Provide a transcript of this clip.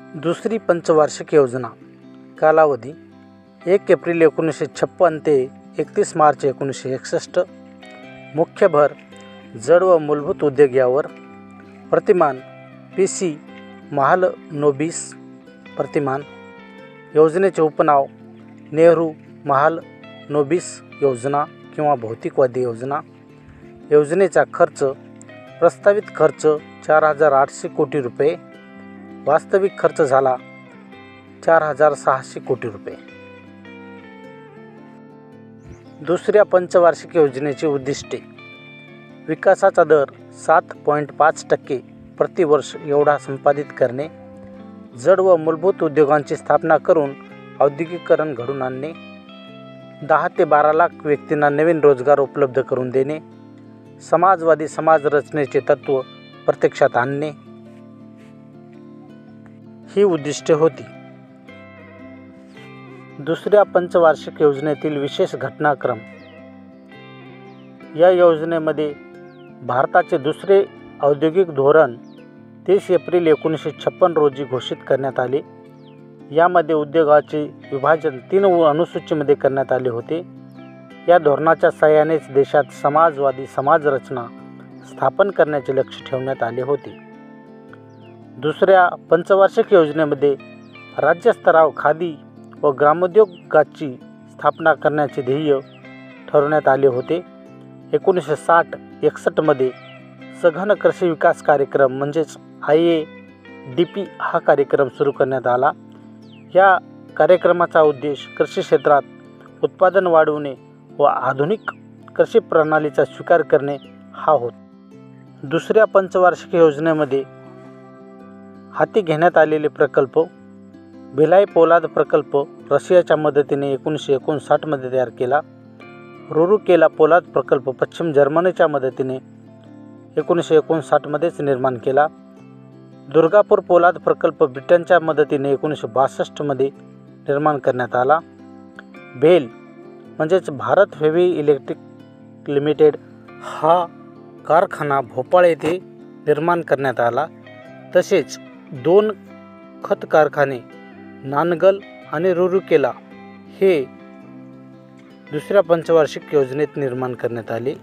दुसरी पंचवार्षिक योजना कालावधी 1 एप्रिल 1956 ते 31 मार्च 1961. मुख्य भर जड व मूलभूत उद्योग यावर. प्रतिमान PC महालनोबिस प्रतिमान. योजनेचे उपनाव नेहरू महालनोबिस योजना किंवा भौतिकवादी योजना. योजनेचा खर्च प्रस्तावित खर्च 4,800 कोटी रुपये. वास्तविक खर्च झाला 4,600 कोटी रुपये. दुसऱ्या पंचवार्षिक योजनेची उद्दिष्टे. विकासाचा दर 7.5% प्रतिवर्ष एवढा संपादित करणे. जड व मूलभूत उद्योगांची स्थापना करून औद्योगिकीकरण घडवून आणणे. 10 ते 12 लाख व्यक्तींना नवीन रोजगार उपलब्ध करून देणे. समाजवादी समाज रचनेचे तत्त्व प्रत्यक्षात आणणे ही उद्दिष्टे होती. दुसऱ्या पंचवार्षिक योजनेतील विशेष घटनाक्रम. या योजनेमध्ये भारताचे दुसरे औद्योगिक धोरण 30 एप्रिल 1956 रोजी घोषित करण्यात आले. यामध्ये उद्योगाचे विभाजन 3 अनुसूचीमध्ये करण्यात आले होते. या धोरणाच्या साहाय्यानेच देशात समाजवादी समाजरचना स्थापन करण्याचे लक्ष्य ठेवण्यात आले होते. दुसऱ्या पंचवार्षिक योजनेमध्ये राज्यस्तरावर खादी व ग्रामोद्योगाची स्थापना करण्याचे ध्येय ठरवण्यात आले होते. 1960-61 मध्ये सघन कृषी विकास कार्यक्रम म्हणजेच IADP हा कार्यक्रम सुरू करण्यात आला. या कार्यक्रमाचा उद्देश कृषी क्षेत्रात उत्पादन वाढवणे व आधुनिक कृषी प्रणालीचा स्वीकार करणे हा होता. दुसऱ्या पंचवार्षिक योजनेमध्ये हाती घेण्यात आलेले प्रकल्प. भिलाई पोलाद प्रकल्प रशियाच्या मदतीने 1959 मध्ये तयार केला. रुरुकेला पोलाद प्रकल्प पश्चिम जर्मनीच्या मदतीने 1959 मध्येच निर्माण केला. दुर्गापूर पोलाद प्रकल्प ब्रिटनच्या मदतीने 1962 मध्ये निर्माण करण्यात आला. भेल म्हणजेच भारत हेवी इलेक्ट्रिक लिमिटेड हा कारखाना भोपाळ येथे निर्माण करण्यात आला. तसेच 2 खत कारखाने नानगल आणि रुरुकेला हे दुसऱ्या पंचवार्षिक योजनेत निर्माण करण्यात आले.